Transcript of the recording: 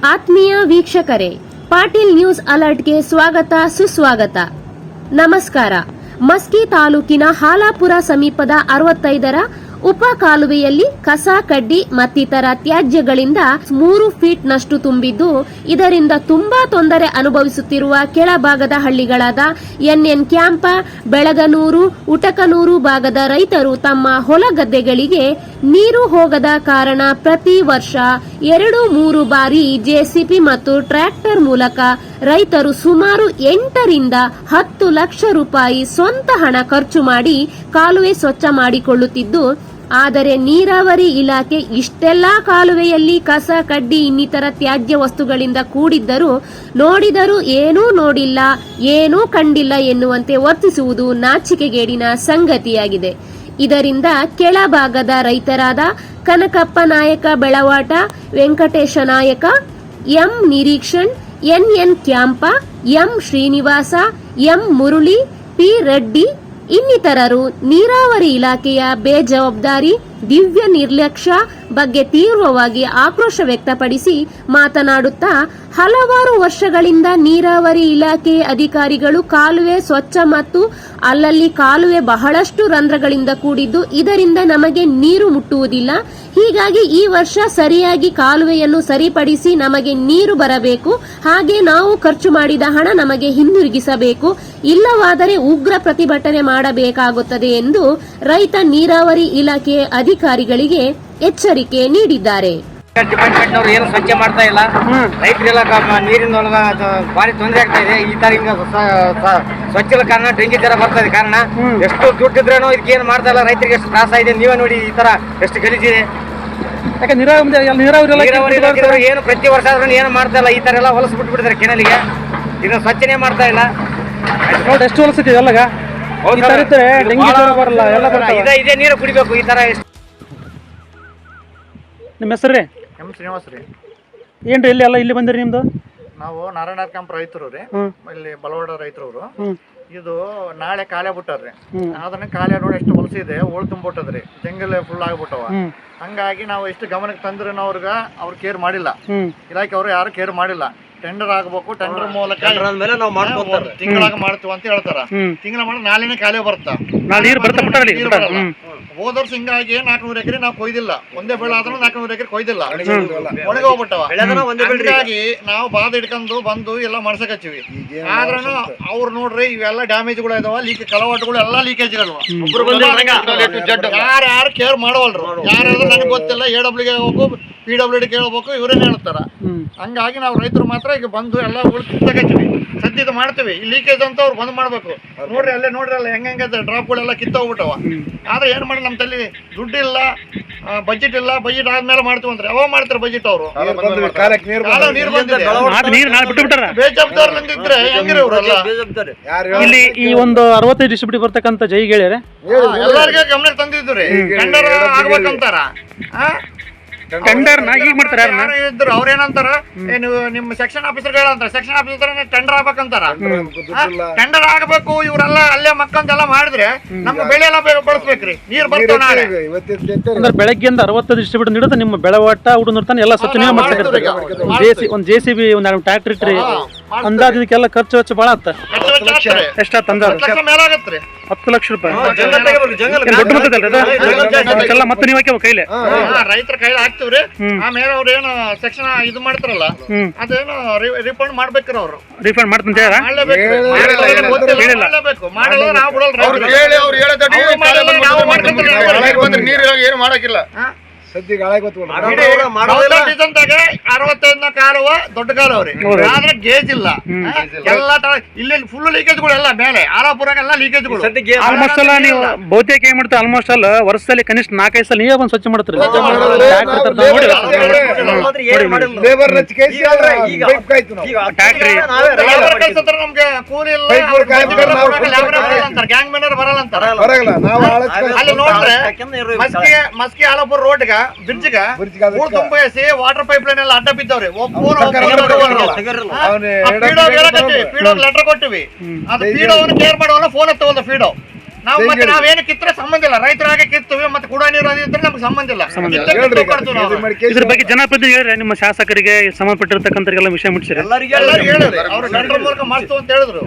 ಆತ್ಮೀಯ ವೀಕ್ಷಕರೇ, ಪಾಟೀಲ್ ನ್ಯೂಸ್ ಅಲರ್ಟ್ಗೆ ಸ್ವಾಗತ ಸುಸ್ವಾಗತ. ನಮಸ್ಕಾರ. ಮಸ್ಕಿ ತಾಲೂಕಿನ ಹಾಲಾಪುರ ಸಮೀಪದ 65ರ ಉಪ ಕಾಲುವೆಯಲ್ಲಿ ಕಸ, ಕಡ್ಡಿ ಮತ್ತಿತರ ತ್ಯಾಜ್ಯಗಳಿಂದ 3 ಫೀಟ್ ನಷ್ಟು ತುಂಬಿದ್ದು, ಇದರಿಂದ ತುಂಬಾ ತೊಂದರೆ ಅನುಭವಿಸುತ್ತಿರುವ ಕೆಳಭಾಗದ ಹಳ್ಳಿಗಳಾದ ಎನ್ಎನ್ ಕ್ಯಾಂಪ, ಬೆಳಗನೂರು, ಉಟಕನೂರು ಭಾಗದ ರೈತರು ತಮ್ಮ ಹೊಲಗದ್ದೆಗಳಿಗೆ ನೀರು ಹೋಗದ ಕಾರಣ ಪ್ರತಿ ವರ್ಷ 2-3 ಬಾರಿ ಜೆಸಿಬಿ ಮತ್ತು ಟ್ರ್ಯಾಕ್ಟರ್ ಮೂಲಕ ರೈತರು ಸುಮಾರು 8 ರಿಂದ 10 ಲಕ್ಷ ರೂಪಾಯಿ ಸ್ವಂತ ಹಣ ಖರ್ಚು ಮಾಡಿ ಕಾಲುವೆ ಸ್ವಚ್ಛ ಮಾಡಿಕೊಳ್ಳುತ್ತಿದ್ದು, ಆದರೆ ನೀರಾವರಿ ಇಲಾಖೆ ಇಷ್ಟೆಲ್ಲಾ ಕಾಲುವೆಯಲ್ಲಿ ಕಸ, ಕಡ್ಡಿ ಇನ್ನಿತರ ತ್ಯಾಜ್ಯ ವಸ್ತುಗಳಿಂದ ಕೂಡಿದ್ದರೂ ನೋಡಿದರೂ ಏನೂ ನೋಡಿಲ್ಲ, ಏನೂ ಕಂಡಿಲ್ಲ ಎನ್ನುವಂತೆ ವರ್ತಿಸುವುದು ನಾಚಿಕೆಗೇಡಿನ ಸಂಗತಿಯಾಗಿದೆ. ಇದರಿಂದ ಕೆಳಭಾಗದ ರೈತರಾದ ಕನಕಪ್ಪ ನಾಯಕ ಬೆಳವಾಟ, ವೆಂಕಟೇಶ ನಾಯಕ, ಎಂ ನಿರೀಕ್ಷಣ್, ಎನ್ಎನ್ ಕ್ಯಾಂಪ, M Srinivasa, M Murali, P Reddy ಇನ್ನಿತರರು ನೀರಾವರಿ ಇಲಾಖೆಯ ಬೇಜವಾಬ್ದಾರಿ, ದಿವ್ಯ ನಿರ್ಲಕ್ಷ್ಯ ಬಗ್ಗೆ ತೀವ್ರವಾಗಿ ಆಕ್ರೋಶ ವ್ಯಕ್ತಪಡಿಸಿ ಮಾತನಾಡುತ್ತಾ, ಹಲವಾರು ವರ್ಷಗಳಿಂದ ನೀರಾವರಿ ಇಲಾಖೆ ಅಧಿಕಾರಿಗಳು ಕಾಲುವೆ ಸ್ವಚ್ಛ ಮತ್ತು ಅಲ್ಲಲ್ಲಿ ಕಾಲುವೆ ಬಹಳಷ್ಟು ರಂಧ್ರಗಳಿಂದ ಕೂಡಿದ್ದು, ಇದರಿಂದ ನಮಗೆ ನೀರು ಮುಟ್ಟುವುದಿಲ್ಲ. ಹೀಗಾಗಿ ಈ ವರ್ಷ ಸರಿಯಾಗಿ ಕಾಲುವೆಯನ್ನು ಸರಿಪಡಿಸಿ ನಮಗೆ ನೀರು ಬರಬೇಕು. ಹಾಗೆ ನಾವು ಖರ್ಚು ಮಾಡಿದ ಹಣ ನಮಗೆ ಹಿಂದಿರುಗಿಸಬೇಕು. ಇಲ್ಲವಾದರೆ ಉಗ್ರ ಪ್ರತಿಭಟನೆ ಮಾಡಬೇಕಾಗುತ್ತದೆ ಎಂದು ರೈತ ನೀರಾವರಿ ಇಲಾಖೆ ಅಧಿಕಾರಿಗಳಿಗೆ ಎಚ್ಚರಿಕೆ ನೀಡಿದ್ದಾರೆ. ಡಿಪಾರ್ಟ್ಮೆಂಟ್ನವರು ಏನು ಸ್ವಚ್ಛ ಮಾಡ್ತಾ ಇಲ್ಲ, ರೈತರೆಲ್ಲ ನೀರಿನ ಭಾರಿ ತೊಂದರೆ ಆಗ್ತಾ ಇದೆ. ಈ ತರ ಹಿಂಗ ಸ್ವಚ್ಛದ ಕಾರಣ ಡೆಂಗಿ ಜ್ವರ ಬರ್ತಾ ಇದೆ. ಕಾರಣ ಎಷ್ಟು ದುಡ್ಡಿದ್ರೇನೋ ಇದಕ್ಕೆ ಏನು ಮಾಡ್ತಾ ಇಲ್ಲ, ರೈತರಿಗೆ ಎಷ್ಟು ತ್ರಾಸ ಇದೆ. ನೀವೇ ನೋಡಿ ಈ ತರ ಎಷ್ಟು ಗಲೀಜಿದೆ. ನೀರಾವರಿ ಏನು ಪ್ರತಿ ವರ್ಷ ಆದ್ರೂ ಏನು ಮಾಡ್ತಾ ಇಲ್ಲ. ಈ ತರ ಎಲ್ಲ ಹೊಲಸು ಬಿಟ್ಬಿಡ್ತಾರೆ ಕೆನಲಿಗೆ, ಇದನ್ನ ಸ್ವಚ್ಛನೆ ಮಾಡ್ತಾ ಇಲ್ಲ. ಎಷ್ಟು ಹೊಲಸಿದೆ ಎಲ್ಲಗ ಇದೇ ನೀರು ಕುಡಿಬೇಕು. ಈ ತರ ನಿಮ್ಮ ಹೆಸರು ರೀ? ಎಂ ಶ್ರೀನಿವಾಸ ರೀ. ಏನ್ರಿ ಇಲ್ಲಿ ಎಲ್ಲ ಇಲ್ಲಿ ಬಂದಿರಿ ನಿಮ್ದು? ನಾವು ನಾರಾಯಣ ಕ್ಯಾಂಪ್ ರೈತರು ರೀ, ಇಲ್ಲಿ ಬಲವಾಡ ರೈತರವರು. ಇದು ನಾಳೆ ಕಾಲೇ ಬಿಟ್ಟಾರ್ರಿ. ಅದನ್ನ ಕಾಲೇ ನೋಡಿ ಎಷ್ಟು ಹೊಲಸಿದೆ, ಓಳ್ ತುಂಬಿಟ್ಟದ್ರಿ, ಜಂಗಲ್ ಫುಲ್ ಆಗ್ಬಿಟ್ಟವ. ಹಂಗಾಗಿ ನಾವು ಎಷ್ಟು ಗಮನಕ್ಕೆ ತಂದ್ರೆ ಅವ್ರು ಕೇರ್ ಮಾಡಿಲ್ಲ, ಇಲಾಖೆ ಅವರು ಯಾರು ಕೇರ್ ಮಾಡಿಲ್ಲ. ಟೆಂಡರ್ ಆಗ್ಬೇಕು, ಟೆಂಡರ್ ಮೂಲಕ ತಿಂಗಳಾಗ ಮಾಡ್ತೀವಿ ಅಂತ ಹೇಳ್ತಾರ. ತಿಂಗಳ ಮಾಡಿ ನಾಳೆನೇ ಕಾಲೇ ಬರುತ್ತಾ. ಹೋದ ವರ್ಷ ಹಿಂಗಾಗಿ 400 ಎಕರೆ ನಾವು ಕೊಯ್ದಿಲ್ಲ. ಒಂದೇ ಬೆಳೆ ಆದ್ರೂ 400 ಎಕರೆ ಕೊಯ್ದಿಲ್ಲ, ಒಣಗಿ ಹೋಗ್ಬಿಟ್ಟವ. ಹಂಗಾಗಿ ನಾವು ಬಾದ ಹಿಡ್ಕೊಂಡು ಬಂದು ಎಲ್ಲ ಮಾಡ್ಸಕ್ ಹಚ್ಚಿವಿ. ಆದ್ರೂ ಅವ್ರು ನೋಡ್ರಿ ಇವೆಲ್ಲ ಡ್ಯಾಮೇಜ್ಗಳು ಇದಾವ, ಕಲವಾಟಗಳು ಎಲ್ಲ ಲೀಕೇಜ್ ಇರಲ್ವ. ಯಾರು ಕೇರ್ ಮಾಡವಲ್ರು. ಯಾರು ನನಗೆ ಗೊತ್ತಿಲ್ಲ, AWಗೆ ಹೋಗ್ಬೇಕು, PWD ಕೇಳ್ಬೇಕು, ಇವರೇನ್ ಹೇಳ್ತಾರ. ಹಂಗಾಗಿ ನಾವು ರೈತರು ಮಾತ್ರ ಈಗ ಬಂದು ಎಲ್ಲ ಉಳಿತಕಚ್ಚಿವಿ, ಸದ್ಯದ ಮಾಡ್ತೀವಿ. ಈ ಲೀಕೇಜ್ ಅಂತ ಅವ್ರು ಬಂದ್ ಮಾಡ್ಬೇಕು. ನೋಡ್ರಿ ಅಲ್ಲೇ ನೋಡ್ರಿ ಅಲ್ಲ ಹೆಂಗ ಡ್ರಾಪ್ಗಳೆಲ್ಲ ಕಿತ್ತೋಗ್ಬಿಟ್ಟವ. ಆದ್ರೆ ಏನ್ ಮಾಡಿ ನಮ್ಮ ತಲೆ ದುಡ್ಡಿಲ್ಲ, ಬಜೆಟ್ ಇಲ್ಲ. ಬಜೆಟ್ ಆದ್ಮೇಲೆ ಮಾಡ್ತೀವಿ ಅಂದ್ರೆ ಯಾವಾಗ ಮಾಡ್ತಾರೆ ಬಜೆಟ್ ಅವರು? ನೀರು ಬಂದಿದೆ, ಬೇಜವಾಬ್ದಾರಿದ್ರೆ ಹೆಂಗಿರಿ ಇವರೆಲ್ಲ. ಇಲ್ಲಿ ಈ ಒಂದು 65 ಡಿಸ್ಟ್ರಿಬ್ಯೂಟ್ ಬರ್ತಕ್ಕಂಥ ಜೈಗೆ ಹೇಳ್ಯಾರ, ಎಲ್ಲರಿಗೆ ಗಮನಕ್ಕೆ ತಂದಿದ್ದು ರೀ. ಟೆಂಡರ್ ಆಗ್ಬೇಕಂತಾರ. ಟೆಂಡರ್ ಈಗ ಮಾಡ್ತಾರೆ ಇದ್ರು ಅವ್ರೇನಂತಾರ, ನಿಮ್ಮ ಸೆಕ್ಷನ್ ಆಫೀಸರ್ ಅಂತಾರ, ಸೆಕ್ಷನ್ ಆಫೀಸರ್ ಟೆಂಡರ್ ಆಗ್ಬೇಕಂತಾರ. ಟೆಂಡರ್ ಆಗ್ಬೇಕು, ಇವರೆಲ್ಲ ಅಲ್ಲೇ ಮಕ್ಕಂತೆಲ್ಲ ಮಾಡಿದ್ರೆ ನಮ್ಗೆ ಬೆಳೆ ಎಲ್ಲ ಬಳಸ್ಬೇಕ್ರಿ, ನೀರ್ ಬರ್ತಾವ ನಾಳೆ. ಅಂದ್ರೆ ಬೆಳಗ್ಗೆಯಿಂದ 65 ಡಿಸ್ಟ್ರಿಬ್ಯೂಟ್ ನೀಡುತ್ತೆ. ನಿಮ್ಮ ಬೆಳವಾಟ ಹುಡುಗರ್ತಾನೆ ಎಲ್ಲ ಸ್ವಚ್ಛ ನೀವು ಮಾಡ್ತಾರೆ. ಒಂದು JCB ಒಂದು ಟ್ರ್ಯಾಕ್ಟರ್ ಇಟ್ರಿ, ಅಂದಾಜ್ ಇದಕ್ಕೆಲ್ಲ ಖರ್ಚು ವೆಚ್ಚ ಭಾಳ ಆತ. ಎಷ್ಟಾತ ಅಂದಾಜು? 10 ಲಕ್ಷ ರೂಪಾಯಿ. ದೊಡ್ಡ ಮೊತ್ತದಲ್ಲ, ಮತ್ತೆ ನೀವು ಹಾಕ್ಯಾವ ಕೈಲೆ ರೈತರ ಕೈಲಿ ಹಾಕ್ತಿವ್ರಿ. ಆಮೇಲೆ ಅವ್ರ ಏನು ಸೆಕ್ಷನ್ ಇದು ಮಾಡ್ತಾರಲ್ಲ, ಅದೇನು ರಿಫಂಡ್ ಮಾಡ್ಬೇಕ್ರಿ. ಅವ್ರು ರಿಫಂಡ್ ಮಾಡ್ತಂತ ಏನು ಮಾಡಕ್ಕಿಲ್ಲ. 65 ಕಾಲುವ ದೊಡ್ಡ ಕಾಲುವ್ರಿ, ಆದ್ರೆ ಗೇಜ್ ಇಲ್ಲ. ಎಲ್ಲ ಇಲ್ಲಿ ಫುಲ್ ಲೀಕೇಜ್ಗಳು ಎಲ್ಲ ಮೇಲೆ ಆಲಾಪುರಾಗೆಲ್ಲ ಲೀಕೇಜ್ಗಳು. ಆಲ್ಮೋಸ್ಟ್ ಅಲ್ಲ ನೀವು ಬಹುತೇಕ ಏನ್ ಮಾಡ್ತಾರೆ, ಆಲ್ಮೋಸ್ಟ್ ಅಲ್ಲ ವರ್ಷದಲ್ಲಿ ಕನಿಷ್ಠ 4-5 ಸಲ ನೀವೇ ಬಂದು ಸ್ವಚ್ಛ ಮಾಡ್ತೀರಿ. ನಮ್ಗೆ ಕೂಲಿ ಇಲ್ಲ, ಗ್ಯಾಂಗ್ ಮ್ಯಾನರ್ ಬರಲ್ಲ ಅಂತಾರ. ಅಲ್ಲಿ ನೋಡ್ರೆ ಮಸ್ಕಿ ಆಲಾಪುರ ರೋಡ್ಗ ಬ್ರಿಡ್ಜ್ಗ ತುಂಬಿಸಿ ವಾಟರ್ ಪೈಪ್ ಲೈನ್ ಎಲ್ಲ ಅಡ್ಡ ಬಿದ್ದವ್ರಿ. ಲೆಟರ್ ಕೊಟ್ಟಿವಿ, ಅದು ಪೀಡೋ ಕೇರ್ ಮಾಡೋಲ್ಲ, ಫೋನ್ ಹತ್ತವಲ್ಲ. ಪೀಡೋ ನಾವು ಮತ್ತೆ ನಾವೇನು ಕಿತ್ತರೆ ಸಂಬಂಧ ಇಲ್ಲ, ರೈತರಾಗೆ ಕಿತ್ತುವೆ ಮತ್ತೆ ಕುಡಿಯೋ ನೀರು ಅದಿದ್ರೆ ನಮ್ಗೆ ಸಂಬಂಧ ಇಲ್ಲ. ಇದ್ರ ಬಗ್ಗೆ ಜನಪ್ರತಿನಿಧಿ ಹೇಳಿದ್ರೆ ನಿಮ್ಮ ಶಾಸಕರಿಗೆ ಸಂಬಂಧಪಟ್ಟಿರ್ತಕ್ಕಂಥ ವಿಷಯ ಮುಟ್ಟಿಸಿರಿ? ಎಲ್ಲರಿಗೂ ಹೇಳಿದ್ರು, ಅವ್ರ ಗಂಟರ ಮೂಲಕ ಮಾಡ್ತು ಅಂತ ಹೇಳಿದ್ರು.